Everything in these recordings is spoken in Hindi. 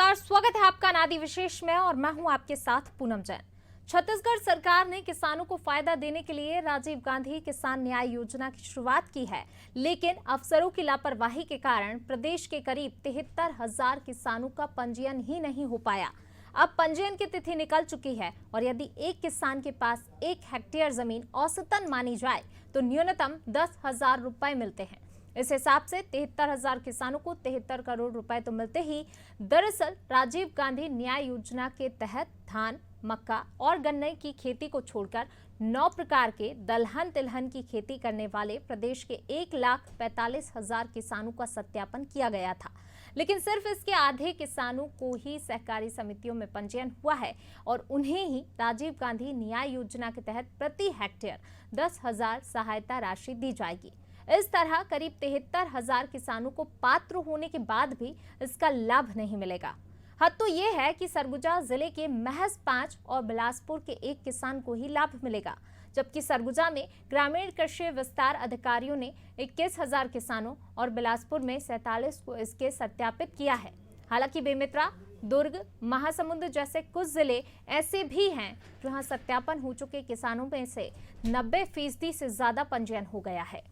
नमस्कार, स्वागत है आपका नादी विशेष में और मैं हूं आपके साथ पूनम जैन। छत्तीसगढ़ सरकार ने किसानों को फायदा देने के लिए राजीव गांधी किसान न्याय योजना की शुरुआत की है, लेकिन अफसरों की लापरवाही के कारण प्रदेश के करीब 73,000 किसानों का पंजीयन ही नहीं हो पाया। अब पंजीयन की तिथि निकल चुकी है और यदि एक किसान के पास 1 हेक्टेयर जमीन औसतन मानी जाए तो न्यूनतम 10,000 रुपए मिलते हैं। इस हिसाब से 73,000 किसानों को 73 करोड़ रुपए तो मिलते ही। दरअसल राजीव गांधी न्याय योजना के तहत धान, मक्का और गन्ने की खेती को छोड़कर 9 प्रकार के दलहन तिलहन की खेती करने वाले प्रदेश के 1,45,000 किसानों का सत्यापन किया गया था, लेकिन सिर्फ इसके आधे किसानों को ही सहकारी समितियों में पंजीयन हुआ है और उन्हें ही राजीव गांधी न्याय योजना के तहत प्रति हेक्टेयर 10,000 सहायता राशि दी जाएगी। इस तरह करीब 73,000 किसानों को पात्र होने के बाद भी इसका लाभ नहीं मिलेगा। हद तो ये है कि सरगुजा जिले के महज 5 और बिलासपुर के 1 किसान को ही लाभ मिलेगा, जबकि सरगुजा में ग्रामीण कृषि विस्तार अधिकारियों ने 21,000 किसानों और बिलासपुर में 47 को इसके सत्यापित किया है। हालांकि बेमेतरा, दुर्ग, महासमुंद जैसे कुछ जिले ऐसे भी हैं जहां सत्यापन हो चुके किसानों में से 90% से ज्यादा पंजीयन हो गया है।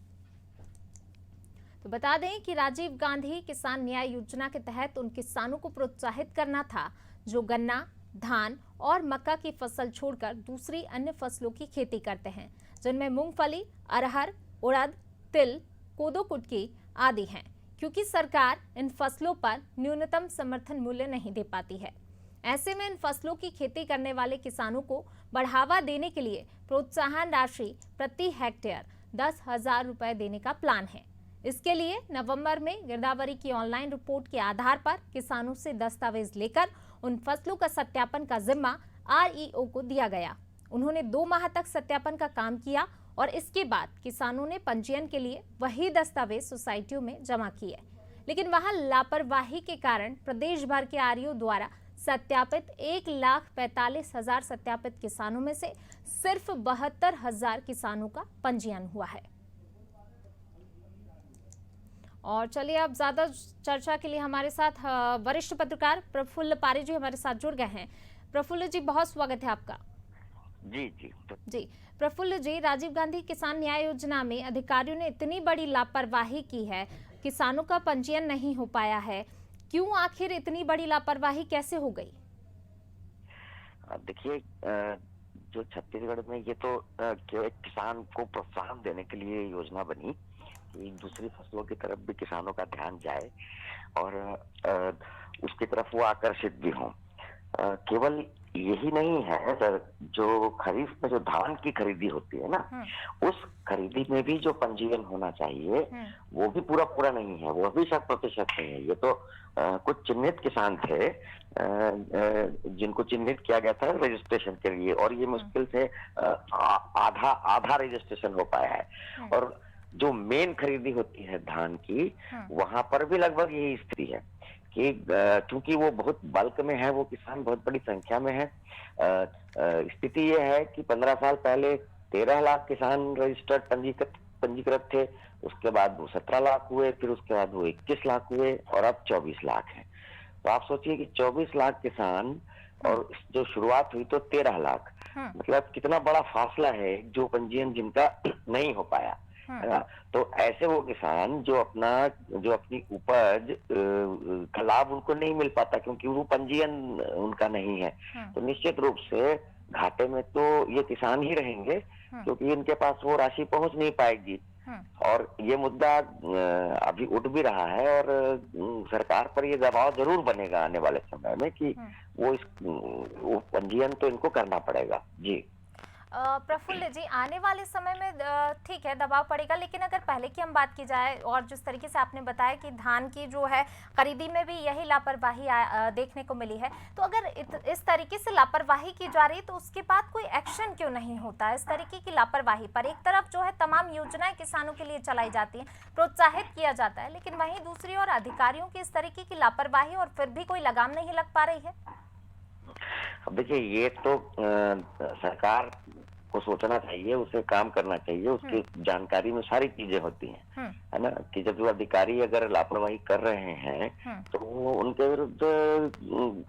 तो बता दें कि राजीव गांधी किसान न्याय योजना के तहत उन किसानों को प्रोत्साहित करना था जो गन्ना, धान और मक्का की फसल छोड़कर दूसरी अन्य फसलों की खेती करते हैं, जिनमें मूंगफली, अरहर, उड़द, तिल, कोदो कुटकी आदि हैं, क्योंकि सरकार इन फसलों पर न्यूनतम समर्थन मूल्य नहीं दे पाती है। ऐसे में इन फसलों की खेती करने वाले किसानों को बढ़ावा देने के लिए प्रोत्साहन राशि प्रति हेक्टेयर 10,000 रुपए देने का प्लान है। इसके लिए नवंबर में गिरदावरी की ऑनलाइन रिपोर्ट के आधार पर किसानों से दस्तावेज लेकर उन फसलों का सत्यापन का जिम्मा आरईओ को दिया गया। उन्होंने 2 माह तक सत्यापन का काम किया और इसके बाद किसानों ने पंजीयन के लिए वही दस्तावेज सोसाइटियों में जमा किए, लेकिन वहां लापरवाही के कारण प्रदेश भर के आरईओ द्वारा सत्यापित 1,45,000 सत्यापित किसानों में से सिर्फ 72,000 किसानों का पंजीयन हुआ है। और चलिए अब ज्यादा चर्चा के लिए हमारे साथ वरिष्ठ पत्रकार प्रफुल्ल पारी जी हमारे साथ जुड़ गए हैं। प्रफुल्ल जी, बहुत स्वागत है आपका। जी प्रफुल्ल जी, राजीव गांधी किसान न्याय योजना में अधिकारियों ने इतनी बड़ी लापरवाही की है, किसानों का पंजीयन नहीं हो पाया है, क्यों आखिर इतनी बड़ी लापरवाही कैसे हो गई? देखिए, जो छत्तीसगढ़ में ये तो किसान को प्रोत्साहन देने के लिए योजना बनी, दूसरी फसलों की तरफ भी किसानों का ध्यान जाए और उसकी तरफ वो आकर्षित भी हों। केवल यही नहीं है सर, जो खरीफ में जो धान की खरीदी होती है ना, उस खरीदी में भी जो पंजीयन होना चाहिए वो भी पूरा नहीं है, वो भी 100% नहीं है। ये तो कुछ चिन्हित किसान थे जिनको चिन्हित किया गया था रजिस्ट्रेशन के लिए, और ये मुश्किल से आधा रजिस्ट्रेशन हो पाया है। और जो मेन खरीदी होती है धान की, वहां पर भी लगभग यही स्थिति है कि क्योंकि वो बहुत बल्क में है, वो किसान बहुत बड़ी संख्या में है। स्थिति ये है कि 15 साल पहले 13 लाख किसान रजिस्टर्ड पंजीकृत थे, उसके बाद वो 17 लाख हुए, फिर उसके बाद वो 21 लाख हुए और अब 24 लाख है। तो आप सोचिए कि 24 लाख किसान और जो शुरुआत हुई तो 13 लाख, मतलब कितना बड़ा फासला है जो पंजीयन जिनका नहीं हो पाया। तो ऐसे वो किसान जो अपनी उपज का लाभ उनको नहीं मिल पाता क्योंकि वो पंजीयन उनका नहीं है, तो निश्चित रूप से घाटे में तो ये किसान ही रहेंगे क्योंकि इनके पास वो राशि पहुंच नहीं पाएगी। और ये मुद्दा अभी उठ भी रहा है और सरकार पर ये दबाव जरूर बनेगा आने वाले समय में कि वो पंजीयन तो इनको करना पड़ेगा। जी प्रफुल्ल जी, आने वाले समय में ठीक है दबाव पड़ेगा, लेकिन अगर पहले की हम बात की जाए और जिस तरीके से आपने बताया कि धान की जो है खरीदी में भी यही लापरवाही देखने को मिली है, तो अगर इस तरीके से लापरवाही की जा रही है तो उसके बाद कोई एक्शन क्यों नहीं होता? इस तरीके की लापरवाही पर एक तरफ जो है तमाम योजनाएं किसानों के लिए चलाई जाती हैं, प्रोत्साहित किया जाता है, लेकिन वहीं दूसरी ओर अधिकारियों की इस तरीके की लापरवाही और फिर भी कोई लगाम नहीं लग पा रही है। अब देखिए, ये तो सरकार को सोचना चाहिए, उसे काम करना चाहिए, उसकी जानकारी में सारी चीजें होती हैं, है ना? कि जब जो अधिकारी अगर लापरवाही कर रहे हैं तो वो उनके विरुद्ध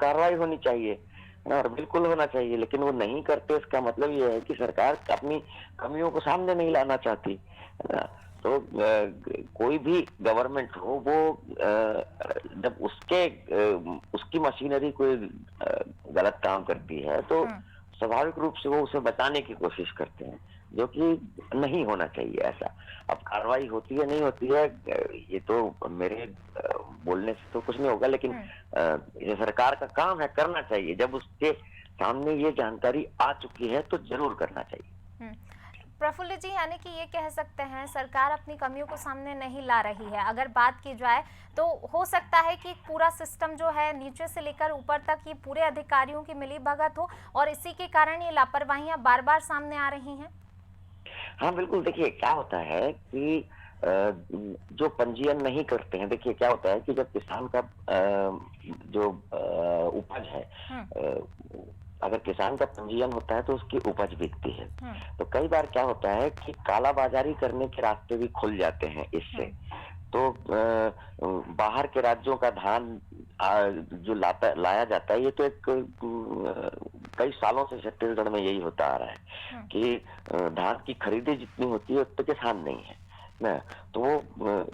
कार्रवाई होनी चाहिए, है ना? और बिल्कुल होना चाहिए, लेकिन वो नहीं करते। इसका मतलब ये है कि सरकार अपनी कमियों को सामने नहीं लाना चाहती, है ना? तो कोई भी गवर्नमेंट हो वो जब उसकी मशीनरी कोई गलत काम करती है तो स्वाभाविक रूप से वो उसे बचाने की कोशिश करते हैं, जो कि नहीं होना चाहिए ऐसा। अब कार्रवाई होती है नहीं होती है, ये तो मेरे बोलने से तो कुछ नहीं होगा, लेकिन ये सरकार का काम है, करना चाहिए। जब उसके सामने ये जानकारी आ चुकी है तो जरूर करना चाहिए। प्रफुल्ल जी, यानी कि ये कह सकते हैं सरकार अपनी कमियों को सामने नहीं ला रही है। अगर बात की जाए तो हो सकता है कि पूरा सिस्टम जो है नीचे से लेकर ऊपर तक ये पूरे अधिकारियों की मिलीभगत हो और इसी के कारण ये लापरवाहियां बार बार सामने आ रही हैं। हाँ बिल्कुल, देखिए क्या होता है कि जो पंजीयन नहीं करते हैं, देखिए क्या होता है कि जब किसान का जो उपज है, अगर किसान का पंजीयन होता है तो उसकी उपज बिकती है। तो कई बार क्या होता है कि कालाबाजारी करने के रास्ते भी खुल जाते हैं इससे। तो बाहर के राज्यों का धान जो लाया जाता है, ये तो एक कई सालों से छत्तीसगढ़ में यही होता आ रहा है कि धान की खरीदी जितनी होती है उतने किसान नहीं है ना। तो वो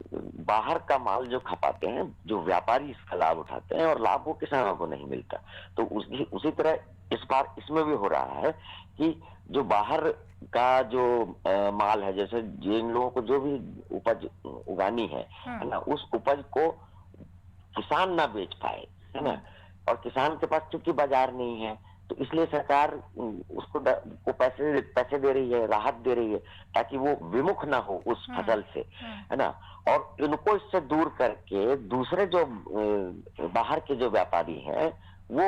बाहर का माल जो खपाते हैं, जो व्यापारी इसका लाभ उठाते हैं, और लाभ वो किसानों को नहीं मिलता। तो उसी तरह इस बार इसमें भी हो रहा है कि जो बाहर का जो माल है, जैसे जिन लोगों को जो भी उपज उगानी है ना, उस उपज को किसान ना बेच पाए, है ना। और किसान के पास चूंकि बाजार नहीं है तो इसलिए सरकार उसको पैसे दे रही है, राहत दे रही है, ताकि वो विमुख ना हो उस फसल से, है ना। और इनको इससे दूर करके दूसरे जो बाहर के जो व्यापारी हैं वो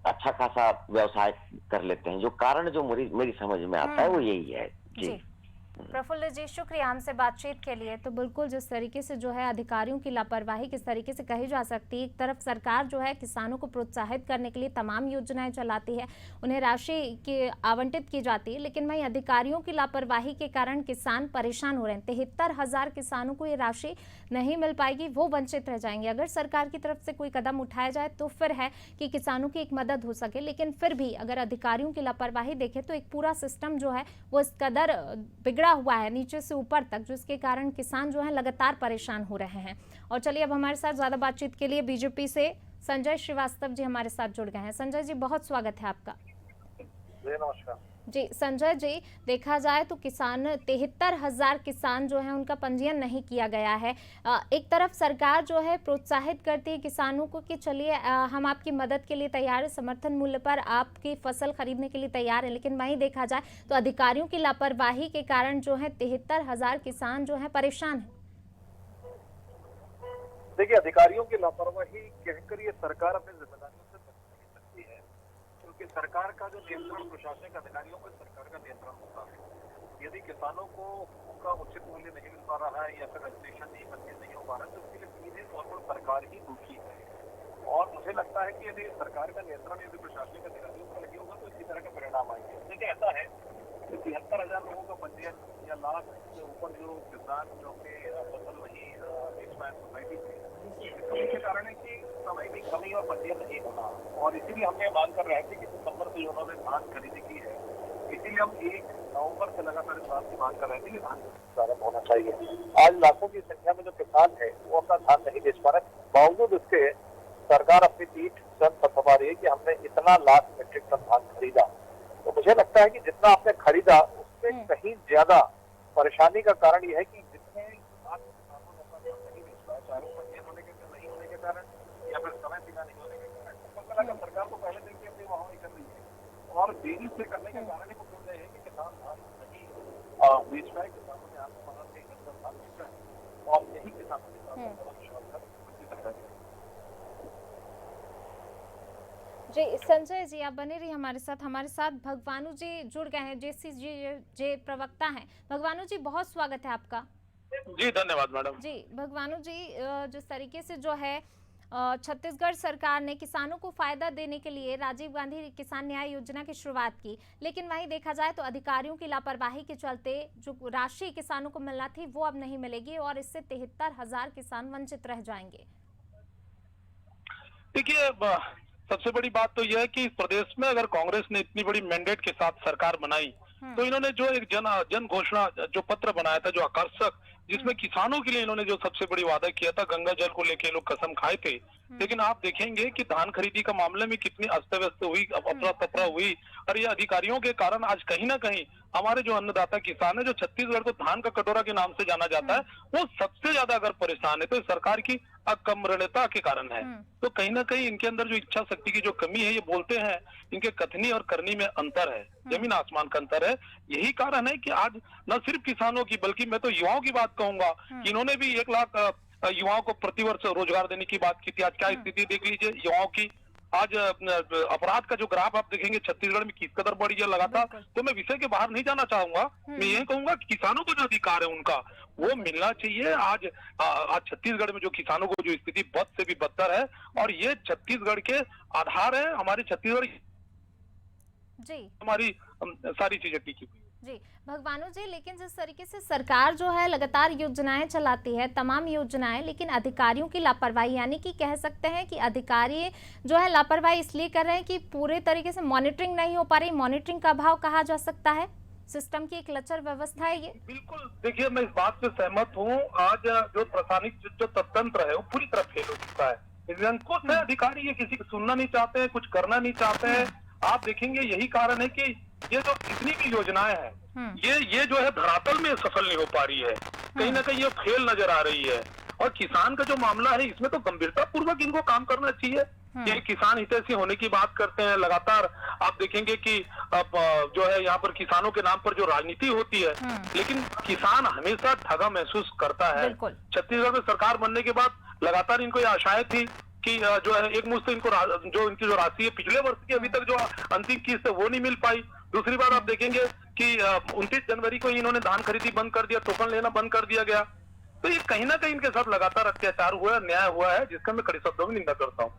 अच्छा खासा व्यवसाय कर लेते हैं। जो कारण जो मेरी समझ में आता है वो यही है। जी प्रफुल्ल जी, शुक्रिया हमसे बातचीत के लिए। तो बिल्कुल जिस तरीके से जो है अधिकारियों की लापरवाही किस तरीके से कही जा सकती है, एक तरफ सरकार जो है किसानों को प्रोत्साहित करने के लिए तमाम योजनाएं चलाती है, उन्हें राशि की आवंटित की जाती है, लेकिन वहीं अधिकारियों की लापरवाही के कारण किसान परेशान हो रहे हैं। 73,000 किसानों को ये राशि नहीं मिल पाएगी, वो वंचित रह जाएंगे। अगर सरकार की तरफ से कोई कदम उठाया जाए तो फिर है कि किसानों की एक मदद हो सके, लेकिन फिर भी अगर अधिकारियों की लापरवाही देखें तो एक पूरा सिस्टम जो है वो इस कदर बिगड़ा हुआ है नीचे से ऊपर तक, जिसके कारण किसान जो है लगातार परेशान हो रहे हैं। और चलिए अब हमारे साथ ज्यादा बातचीत के लिए बीजेपी से संजय श्रीवास्तव जी हमारे साथ जुड़ गए हैं। संजय जी, बहुत स्वागत है आपका। नमस्कार जी संजय जी, देखा जाए तो किसान 73,000 किसान जो है उनका पंजीयन नहीं किया गया है। एक तरफ सरकार जो है प्रोत्साहित करती है किसानों को कि चलिए हम आपकी मदद के लिए तैयार है, समर्थन मूल्य पर आपकी फसल खरीदने के लिए तैयार है, लेकिन वहीं देखा जाए तो अधिकारियों की लापरवाही के कारण जो है 73,000 किसान जो है परेशान है। देखिए, अधिकारियों की लापरवाही कहकर ये सरकार अपनी जिम्मेदारियों से बच नहीं सकती है, क्योंकि सरकार का जो नियंत्रण प्रशासनिक अधिकारियों पर सरकार का नियंत्रण होता है। यदि किसानों को उनका उचित मूल्य नहीं मिल पा रहा है या फिर रजिस्ट्रेशन नहीं पंजीयन नहीं हो पा रहा है, तो इसके लिए सीधे तौर पर सरकार ही दोषी है। और मुझे लगता है कि यदि सरकार का नियंत्रण यदि प्रशासनिक अधिकारियों पर लगे होगा तो इसी तरह का परिणाम आएंगे। देखिए, ऐसा है कि 73,000 लोगों का पंजीयन या लाख से ऊपर जो किसान जो कि फसल वही सोसाइटी थे, कमी के कारण है कि समय की कमी और पंजीयन नहीं होना। और इसीलिए हमने मांग कर रहे थे कि दिसंबर से उन्होंने धान खरीदी की है, इसीलिए हम 1 नवंबर से लगातार इस बात की मांग कर रहे थे कि धान प्रारंभ होना चाहिए। आज लाखों की संख्या में जो किसान है वो अपना धान नहीं बेच पा रहे, बावजूद इसके सरकार अपनी पीठ स्वयं थपथपा रही है कि हमने इतना लाख मीट्रिक टन धान खरीदा। तो मुझे लगता है कि जितना आपने खरीदा उससे कहीं ज्यादा परेशानी का कारण यह है कि जितने लाख किसानों ने अपना धान नहीं बेच पाया, चाहे पंजीयन होने के नहीं होने के कारण या फिर समय सीमा नहीं होने के कारण, तो लगा सरकार को पहले दिन की अपनी वाहवाही कर रही है। और देरी से करने का कारण ही वो है कि किसान धान नहीं बेच पाए, किसानों ने आत्महत्या के अंदर धान बेचा है और यही किसानों के साथ जी संजय जी, आप बने रहिए हमारे साथ भगवानू जी जुड़ गए हैं, जे प्रवक्ता हैं। भगवानू जी, बहुत स्वागत है आपका। जी धन्यवाद मैडम। जी भगवानू जी, जिस तरीके से जो है छत्तीसगढ़ सरकार ने किसानों को फायदा देने के लिए राजीव गांधी किसान न्याय योजना की शुरुआत की, लेकिन वहीं देखा जाए तो अधिकारियों की लापरवाही के चलते जो राशि किसानों को मिलना थी वो अब नहीं मिलेगी और इससे 73,000 किसान वंचित रह जाएंगे। देखिए, सबसे बड़ी बात तो यह है कि इस प्रदेश में अगर कांग्रेस ने इतनी बड़ी मैंडेट के साथ सरकार बनाई तो इन्होंने जो एक जन घोषणा जो पत्र बनाया था, जो आकर्षक, जिसमें किसानों के लिए इन्होंने जो सबसे बड़ी वादा किया था, गंगा जल को लेके लोग कसम खाए थे। लेकिन आप देखेंगे कि धान खरीदी का मामले में कितनी अस्त व्यस्त हुई, अफरा तफरा हुई, और ये अधिकारियों के कारण आज कहीं ना कहीं हमारे जो अन्नदाता किसान है, जो छत्तीसगढ़ को धान का कटोरा के नाम से जाना जाता है, वो सबसे ज्यादा अगर परेशान है तो इस सरकार की अकमरणता के कारण है। तो कहीं ना कहीं इनके अंदर जो इच्छा शक्ति की जो कमी है, ये बोलते हैं, इनके कथनी और करनी में अंतर है, जमीन आसमान का अंतर है। यही कारण है कि आज न सिर्फ किसानों की बल्कि मैं तो युवाओं की बात कहूंगा कि इन्होंने भी 1 लाख युवाओं को प्रतिवर्ष रोजगार देने की बात की थी। आज क्या स्थिति देख लीजिए युवाओं की। आज अपराध का जो ग्राफ आप देखेंगे छत्तीसगढ़ में किस कदर बढ़ी है लगातार। तो मैं विषय के बाहर नहीं जाना चाहूंगा, मैं ये कहूंगा कि किसानों को जो अधिकार है उनका वो मिलना चाहिए। आज छत्तीसगढ़ में जो किसानों को जो स्थिति बद से भी बदतर है, और ये छत्तीसगढ़ के आधार है, हमारे छत्तीसगढ़ जी हमारी सारी चीजें टिकी हुई। जी भगवानू जी, लेकिन जिस तरीके से सरकार जो है लगातार योजनाएं चलाती है, तमाम योजनाएं, लेकिन अधिकारियों की लापरवाही, यानी कि कह सकते हैं कि अधिकारी जो है लापरवाही इसलिए कर रहे हैं कि पूरे तरीके से मॉनिटरिंग नहीं हो पा रही। मॉनिटरिंग का अभाव कहा जा सकता है, सिस्टम की एक लचर व्यवस्था है ये। बिल्कुल, देखिए मैं इस बात से सहमत हूँ। आज जो प्रशासनिक जो तंत्र है वो पूरी तरह फेल हो चुका है। निरंकुश है अधिकारी, ये किसी को सुनना नहीं चाहते हैं, कुछ करना नहीं चाहते हैं। आप देखेंगे यही कारण है कि ये जो जितनी भी योजनाएं हैं, ये जो है धरातल में सफल नहीं हो पा रही है, कहीं ना कहीं ये फेल नजर आ रही है। और किसान का जो मामला है, इसमें तो गंभीरता पूर्वक इनको काम करना चाहिए। ये किसान हितैषी होने की बात करते हैं लगातार। आप देखेंगे कि अब जो है यहाँ पर किसानों के नाम पर जो राजनीति होती है, लेकिन किसान हमेशा ठगा महसूस करता है। छत्तीसगढ़ में सरकार बनने के बाद लगातार इनको ये आशाएं थी कि जो है एक मुश्त इनको जो इनकी जो राशि है पिछले वर्ष की अभी तक जो अंतिम किस्त है वो नहीं मिल पाई। दूसरी बात आप देखेंगे कि 29 जनवरी को इन्होंने धान खरीदी बंद कर दिया, टोकन लेना बंद कर दिया गया। तो ये कहीं ना कहीं इनके साथ लगातार अत्याचार हुआ है, अन्याय हुआ है, जिसका मैं कड़े शब्दों में निंदा करता हूँ।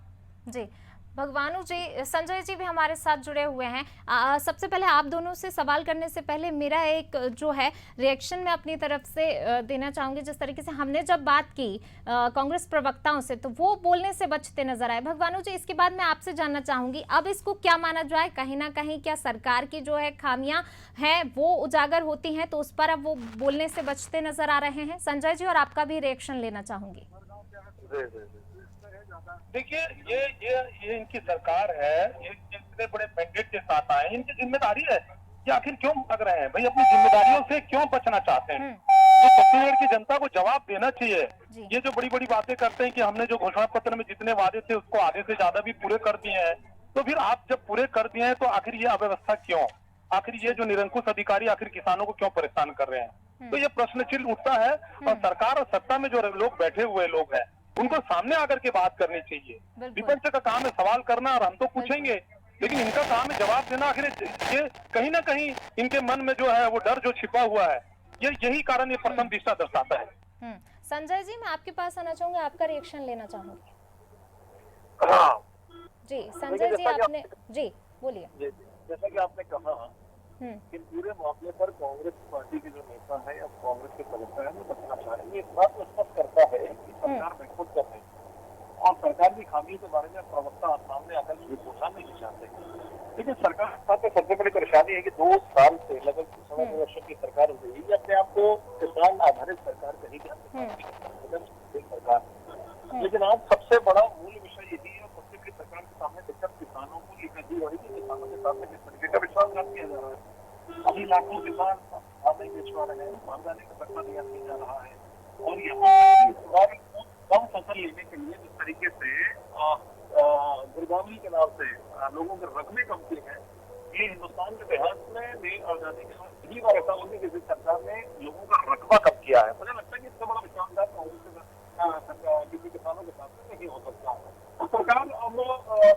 जी भगवानू जी, संजय जी भी हमारे साथ जुड़े हुए हैं। सबसे पहले आप दोनों से सवाल करने से पहले मेरा एक जो है रिएक्शन मैं अपनी तरफ से देना चाहूंगी। जिस तरीके से हमने जब बात की कांग्रेस प्रवक्ताओं से, तो वो बोलने से बचते नजर आए। भगवानू जी, इसके बाद मैं आपसे जानना चाहूंगी, अब इसको क्या माना जाए? कहीं ना कहीं क्या सरकार की जो है खामियां हैं वो उजागर होती हैं, तो उस पर अब वो बोलने से बचते नजर आ रहे हैं? संजय जी, और आपका भी रिएक्शन लेना चाहूंगी। देखिए, ये इनकी सरकार है, ये इतने बड़े मैंडेट के साथ आए, इनकी जिम्मेदारी है कि आखिर क्यों भाग रहे हैं भाई, अपनी जिम्मेदारियों से क्यों बचना चाहते हैं? तो छत्तीसगढ़ की जनता को जवाब देना चाहिए। ये जो बड़ी बड़ी बातें करते हैं कि हमने जो घोषणा पत्र में जितने वादे थे उसको आधे से ज्यादा भी पूरे कर दिए हैं, तो फिर आप जब पूरे कर दिए हैं तो आखिर ये अव्यवस्था क्यों? आखिर ये जो निरंकुश अधिकारी आखिर किसानों को क्यों परेशान कर रहे हैं? तो ये प्रश्न चिन्ह उठता है। और सरकार और सत्ता में जो लोग बैठे हुए लोग हैं, उनको सामने आकर के बात करनी चाहिए। विपक्ष का काम है सवाल करना, और हम तो पूछेंगे, लेकिन इनका काम है जवाब देना। आखिर ये कहीं ना कहीं इनके मन में जो है वो डर जो छिपा हुआ है, यही कारण ये प्रथम दिशा दर्शाता है। संजय जी, मैं आपके पास आना चाहूंगी, आपका रिएक्शन लेना चाहूंगी। हाँ जी संजय जी, आपने जी बोलिए। जैसा कि आपने कहा कि पूरे मामले पर कांग्रेस पार्टी के जो नेता है या कांग्रेस के प्रवक्ता है वो बचना चाह रहे हैं। ये इस बात को स्पष्ट करता है कि सरकार महफूज कर रही है और सरकार की खामियों के बारे में प्रवक्ता सामने आकर पूछना नहीं चाहते। लेकिन सरकार के साथ सबसे बड़ी परेशानी है कि 2 साल से लगभग 2 वर्षों की सरकार हो गई, अपने आप को किसान आधारित सरकार कही सरकार। लेकिन आज सबसे बड़ा मूल विषय यही है, सबसे बड़ी सरकार के सामने दिक्कत किसानों को ये कही हो रही है कि किसानों के सामने किस तरीके का विश्वासघात किया जा रहा है। अभी लाखों किसान खाते बेचवा रहे हैं, मानदाने का पैसा दिया जा रहा है, और यहाँ कम फसल लेने के लिए जिस तरीके से गिरदावरी के नाम से लोगों के रकबे कम किए हैं, ये हिंदुस्तान के इतिहास में देश आजादी के बाद पहली बार ऐसा होगी कि सरकार ने लोगों का रकबा कम किया है। मुझे लगता है कि इससे बड़ा विश्वासघात किसी किसानों के साथ नहीं हो सकता। सरकार अब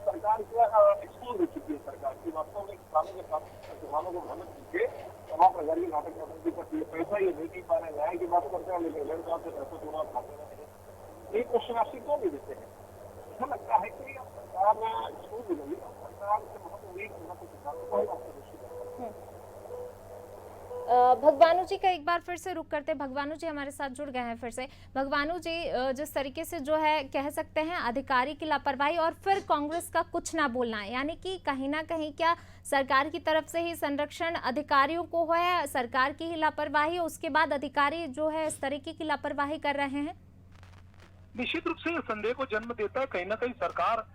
सरकार एक्सपोज हो चुकी है सरकार की, वास्तव में किसानों के साथ किसानों को भ्रमित करके तमाम प्रकार की नाटक नौटंकी करती है। पैसा ये नहीं पा रहे, न्याय की बात करते हैं, लेकिन डेढ़ साल से पैसा चुनाव खाते हैं। एक क्वेश्चन आपसे क्यों नहीं देते हैं? ऐसा लगता है कि अब सरकार छूट गई और सरकार से बहुत उम्मीद करना तो किसानों को आपको भगवानू जी का एक बार फिर से रुक करते, भगवानू जी हमारे साथ जुड़ गए हैं फिर से। भगवानू जी, जिस तरीके से जो है कह सकते हैं अधिकारी की लापरवाही और फिर कांग्रेस का कुछ ना बोलना, यानी कि कहीं ना कहीं क्या सरकार की तरफ से ही संरक्षण अधिकारियों को है, सरकार की ही लापरवाही, उसके बाद अधिकारी जो है इस तरीके की लापरवाही कर रहे हैं? निश्चित रूप से संदेह को जन्म देता है। कहीं ना कहीं सरकार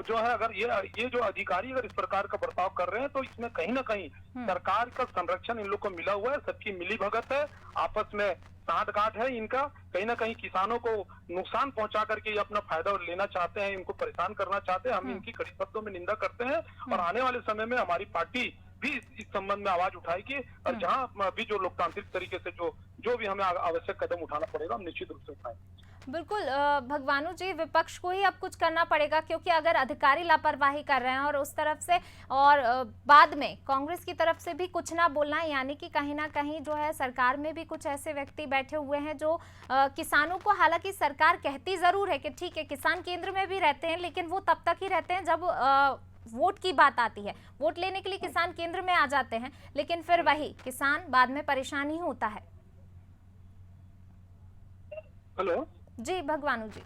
जो है, अगर ये जो अधिकारी अगर इस प्रकार का बर्ताव कर रहे हैं तो इसमें कहीं ना कहीं सरकार का संरक्षण इन लोग को मिला हुआ है, सबकी मिली भगत है, आपस में साठ-गांठ है इनका। कहीं ना कहीं किसानों को नुकसान पहुंचा करके ये अपना फायदा लेना चाहते हैं, इनको परेशान करना चाहते हैं। हम इनकी कड़ी शब्दों में निंदा करते हैं और आने वाले समय में हमारी पार्टी भी इस संबंध में आवाज उठाएगी और जहां भी जो लोकतांत्रिक तरीके से जो भी हमें आवश्यक कदम उठाना पड़ेगा हम निश्चित रूप से उठाएंगे। बिल्कुल भगवानू जी, विपक्ष को ही अब कुछ करना पड़ेगा, क्योंकि अगर अधिकारी लापरवाही कर रहे हैं और उस तरफ से और बाद में कांग्रेस की तरफ से भी कुछ ना बोलना है, यानी कि कहीं ना कहीं जो है सरकार में भी कुछ ऐसे व्यक्ति बैठे हुए हैं जो किसानों को, हालांकि सरकार कहती जरूर है कि ठीक है किसान केंद्र में भी रहते हैं, लेकिन वो तब तक ही रहते हैं जब वोट की बात आती है। वोट लेने के लिए किसान केंद्र में आ जाते हैं, लेकिन फिर वही किसान बाद में परेशान ही होता है। हेलो जी भगवानू जी।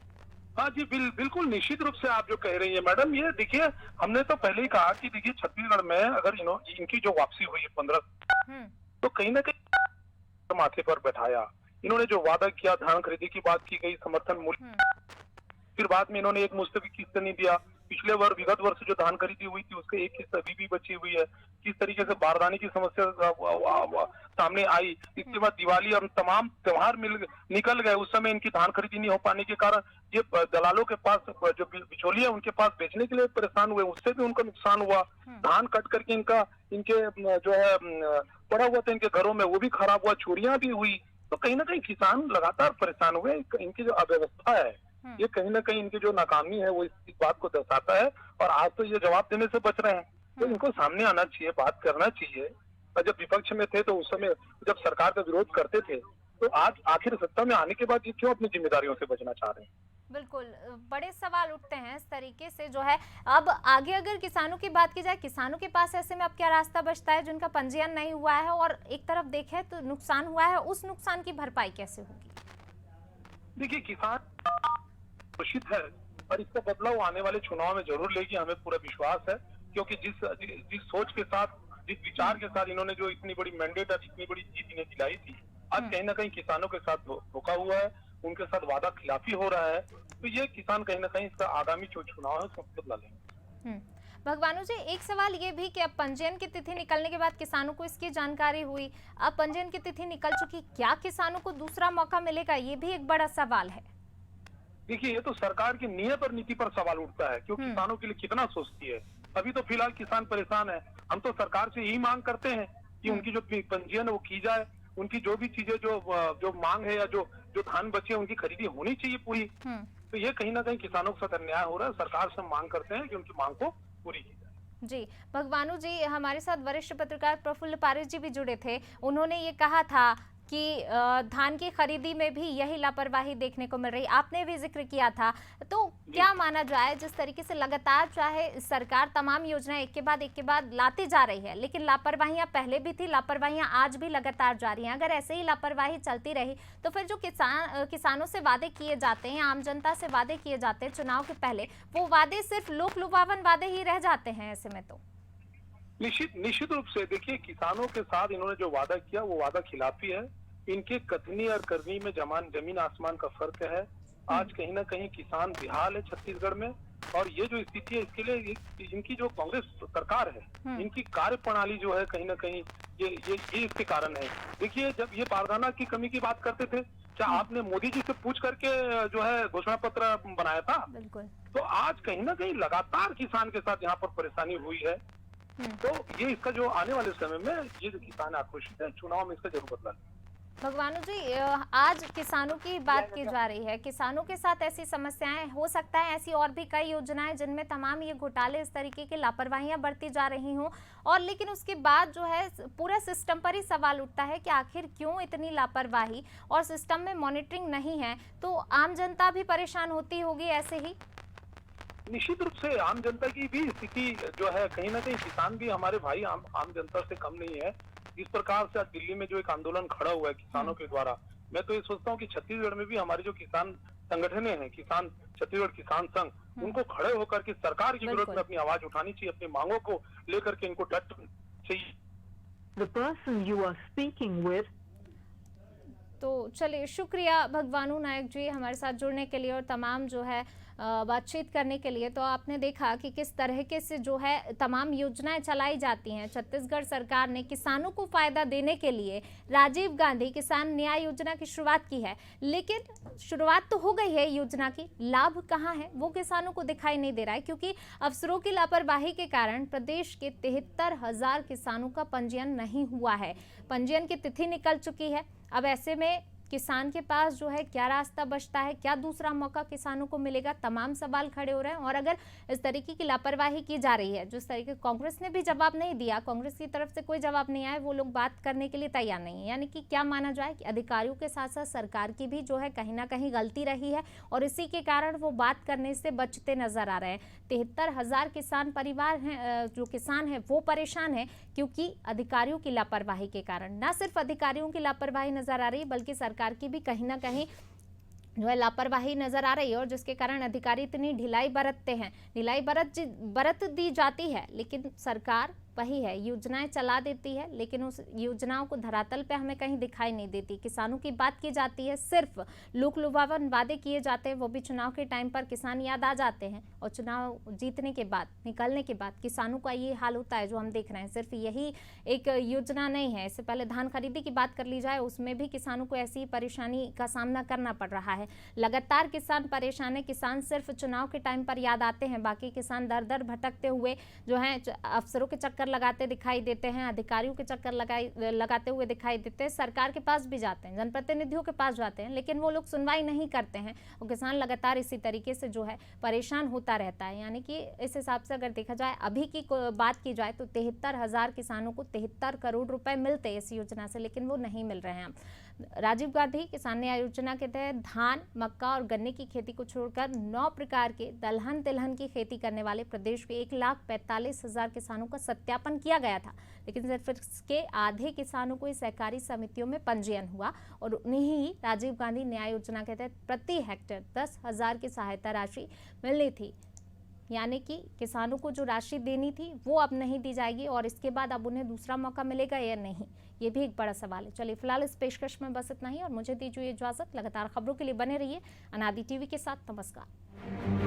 हाँ जी, बिल्कुल निश्चित रूप से आप जो कह रही है मैडम, ये देखिए हमने तो पहले ही कहा कि देखिए छत्तीसगढ़ में अगर इनकी जो वापसी हुई है 15 तो कहीं ना कहीं माथे पर बैठाया। इन्होंने जो वादा किया, धान खरीदी की बात की गई, समर्थन मूल्य, फिर बाद में इन्होंने एक मुश्त भी किस्त नहीं दिया। पिछले विगत वर्ष जो धान खरीदी हुई थी उसके एक किस्त अभी भी बची हुई है। किस तरीके से बारदाने की समस्या सामने आई, इसके बाद दिवाली और तमाम त्योहार निकल गए, उस समय इनकी धान खरीदी नहीं हो पाने के कारण ये दलालों के पास जो बिचौलिए उनके पास बेचने के लिए परेशान हुए, उससे भी उनको नुकसान हुआ। धान कट करके इनके जो है पड़ा हुआ था इनके घरों में, वो भी खराब हुआ, चोरियां भी हुई। तो कहीं ना कहीं किसान लगातार परेशान हुए। इनकी जो अव्यवस्था है ये कहीं ना कहीं इनकी जो नाकामी है वो इस बात को दर्शाता है और आज तो ये जवाब देने से बच रहे हैं। तो इनको सामने आना चाहिए, बात करना चाहिए। और जब विपक्ष में थे तो उस समय जब सरकार का विरोध करते थे, तो आज आखिर सत्ता में आने के बाद ये क्यों अपनी जिम्मेदारियों से बचना चाह रहे हैं? बिल्कुल बड़े सवाल उठते हैं इस तरीके से जो है। अब आगे अगर किसानों की बात की जाए, किसानों के पास ऐसे में अब क्या रास्ता बचता है जिनका पंजीयन नहीं हुआ है और एक तरफ देखें तो नुकसान हुआ है, उस नुकसान की भरपाई कैसे होगी? देखिए किसान घोषित है और इसका बदलाव आने वाले चुनाव में जरूर लेगी, हमें पूरा विश्वास है। क्योंकि जिस सोच के साथ, जिस विचार के साथ इन्होंने जो इतनी बड़ी मैंडेट और इतनी बड़ी जीत इन्हें दिलाई थी, आज कहीं ना कहीं किसानों के साथ धोखा हुआ है, उनके साथ वादा खिलाफी हो रहा है। तो ये किसान कहीं ना कहीं इसका आगामी जो चुनाव है उसमें बदला लेंगे। भगवानू जी, एक सवाल ये भी कि अब पंजीयन की तिथि निकलने के बाद किसानों को इसकी जानकारी हुई, अब पंजीयन की तिथि निकल चुकी, क्या किसानों को दूसरा मौका मिलेगा? ये भी एक बड़ा सवाल है। देखिए ये तो सरकार की नीयत और नीति पर सवाल उठता है, क्योंकि किसानों के लिए कितना सोचती है। अभी तो फिलहाल किसान परेशान है। हम तो सरकार से यही मांग करते हैं कि उनकी जो पंजीयन है वो की जाए, उनकी जो भी चीजें जो मांग है या जो धान बचे उनकी खरीदी होनी चाहिए पूरी। तो ये कहीं ना कहीं किसानों के साथ अन्याय हो रहा है। सरकार से मांग करते हैं कि उनकी मांग को पूरी की जाए। जी भगवानू जी, हमारे साथ वरिष्ठ पत्रकार प्रफुल्ल पारिस जी भी जुड़े थे। उन्होंने ये कहा था कि धान की खरीदी में भी यही लापरवाही देखने को मिल रही, आपने भी जिक्र किया था। तो क्या माना जाए, जिस तरीके से लगातार चाहे सरकार तमाम योजनाएं एक के बाद लाती जा रही है, लेकिन लापरवाहियां पहले भी थी, लापरवाहियां आज भी लगातार जारी हैं। अगर ऐसे ही लापरवाही चलती रही तो फिर जो किसानों से वादे किए जाते हैं, आम जनता से वादे किए जाते हैं चुनाव के पहले, वो वादे सिर्फ लोक लुभावन वादे ही रह जाते हैं। ऐसे में तो निश्चित रूप से देखिए किसानों के साथ इन्होंने जो वादा किया वो वादा खिलाफी है। इनके कथनी और करनी में जमीन आसमान का फर्क है। आज कहीं ना कहीं किसान बेहाल है छत्तीसगढ़ में, और ये जो स्थिति है इसके लिए इनकी जो कांग्रेस सरकार है, इनकी कार्य प्रणाली जो है कहीं ना कहीं ये इसके कारण है। देखिए जब ये बारदाना की कमी की बात करते थे, क्या आपने मोदी जी से पूछ करके जो है घोषणा पत्र बनाया था? बिल्कुल। तो आज कहीं ना कहीं लगातार किसान के साथ यहाँ पर परेशानी हुई है। तो ये इसका जो आने वाले समय में ये जो किसान आक्रोशित है, चुनाव में इसका जरूर बदला। भगवानू जी, आज किसानों की बात की जा रही है, किसानों के साथ ऐसी समस्याएं, हो सकता है ऐसी और भी कई योजनाएं जिनमें तमाम ये घोटाले, इस तरीके की लापरवाहियां बरती जा रही हों, और लेकिन उसके बाद जो है पूरा सिस्टम पर ही सवाल उठता है कि आखिर क्यों इतनी लापरवाही, और सिस्टम में मॉनिटरिंग नहीं है, तो आम जनता भी परेशान होती होगी ऐसे ही। निश्चित रूप से आम जनता की भी स्थिति जो है, कहीं ना कहीं किसान भी हमारे भाई आम जनता से कम नहीं है। जिस प्रकार से आज दिल्ली में जो एक आंदोलन खड़ा हुआ है किसानों के द्वारा, मैं तो ये सोचता हूँ कि छत्तीसगढ़ में भी हमारे जो किसान संगठन हैं, किसान छत्तीसगढ़ किसान संघ, उनको खड़े होकर के सरकार की विरोध में अपनी आवाज उठानी चाहिए, अपनी मांगों को लेकर के इनको डट चाहिए। The person you are speaking with तो चलिए, शुक्रिया भगवानू नायक जी हमारे साथ जुड़ने के लिए और तमाम जो है बातचीत करने के लिए। तो आपने देखा कि किस तरीके से जो है तमाम योजनाएं चलाई जाती हैं। छत्तीसगढ़ सरकार ने किसानों को फायदा देने के लिए राजीव गांधी किसान न्याय योजना की शुरुआत की है, लेकिन शुरुआत तो हो गई है योजना की, लाभ कहाँ है वो किसानों को दिखाई नहीं दे रहा है, क्योंकि अफसरों की लापरवाही के कारण प्रदेश के 73,000 किसानों का पंजीयन नहीं हुआ है। पंजीयन की तिथि निकल चुकी है। अब ऐसे में किसान के पास जो है क्या रास्ता बचता है, क्या दूसरा मौका किसानों को मिलेगा, तमाम सवाल खड़े हो रहे हैं। और अगर इस तरीके की लापरवाही की जा रही है, जिस तरीके कांग्रेस ने भी जवाब नहीं दिया, कांग्रेस की तरफ से कोई जवाब नहीं आया, वो लोग बात करने के लिए तैयार नहीं है, यानी कि क्या माना जाए कि अधिकारियों के साथ साथ सरकार की भी जो है कहीं ना कहीं गलती रही है और इसी के कारण वो बात करने से बचते नजर आ रहे हैं। 73,000 किसान परिवार हैं, जो किसान हैं वो परेशान हैं, क्योंकि अधिकारियों की लापरवाही के कारण। न सिर्फ अधिकारियों की लापरवाही नजर आ रही है, बल्कि सरकार की भी कहीं ना कहीं जो है लापरवाही नजर आ रही है, और जिसके कारण अधिकारी इतनी ढिलाई बरतते हैं, ढिलाई बरत दी जाती है, लेकिन सरकार वही है, योजनाएं चला देती है, लेकिन उस योजनाओं को धरातल पे हमें कहीं दिखाई नहीं देती। किसानों की बात की जाती है, सिर्फ लोक लुभावन वादे किए जाते हैं, वो भी चुनाव के टाइम पर किसान याद आ जाते हैं, और चुनाव जीतने के बाद, निकलने के बाद किसानों का ये हाल होता है जो हम देख रहे हैं। सिर्फ यही एक योजना नहीं है, इससे पहले धान खरीदी की बात कर ली जाए, उसमें भी किसानों को ऐसी परेशानी का सामना करना पड़ रहा है। लगातार किसान परेशान है, किसान सिर्फ चुनाव के टाइम पर याद आते हैं, बाकी किसान दर दर भटकते हुए जो है अफसरों के चक्कर लगाते दिखाई देते हैं, अधिकारियों के चक्कर लगाते हुए दिखाई देते हैं, सरकार के पास भी जाते हैं, जनप्रतिनिधियों के पास जाते हैं, लेकिन वो लोग सुनवाई नहीं करते हैं और किसान लगातार इसी तरीके से जो है परेशान होता रहता है। यानी कि इस हिसाब से अगर देखा जाए, अभी की बात की जाए तो 73,000 किसानों को 73 करोड़ रुपए मिलते हैं इस योजना से, लेकिन वो नहीं मिल रहे हैं। राजीव गांधी किसान न्याय योजना के तहत धान, मक्का और गन्ने की खेती को छोड़कर 9 प्रकार के दलहन तिलहन की खेती करने वाले प्रदेश के 1,45,000 किसानों का सत्यापन किया गया था, लेकिन सिर्फ इसके आधे किसानों को इस सहकारी समितियों में पंजीयन हुआ, और उन्हें राजीव गांधी न्याय योजना के तहत प्रति हेक्टेयर 10,000 की सहायता राशि मिलनी थी। यानी कि किसानों को जो राशि देनी थी वो अब नहीं दी जाएगी, और इसके बाद अब उन्हें दूसरा मौका मिलेगा या नहीं, ये भी एक बड़ा सवाल है। चलिए, फिलहाल इस पेशकश में बस इतना ही, और मुझे दीजिए इजाजत। लगातार खबरों के लिए बने रहिए अनादि टीवी के साथ। नमस्कार।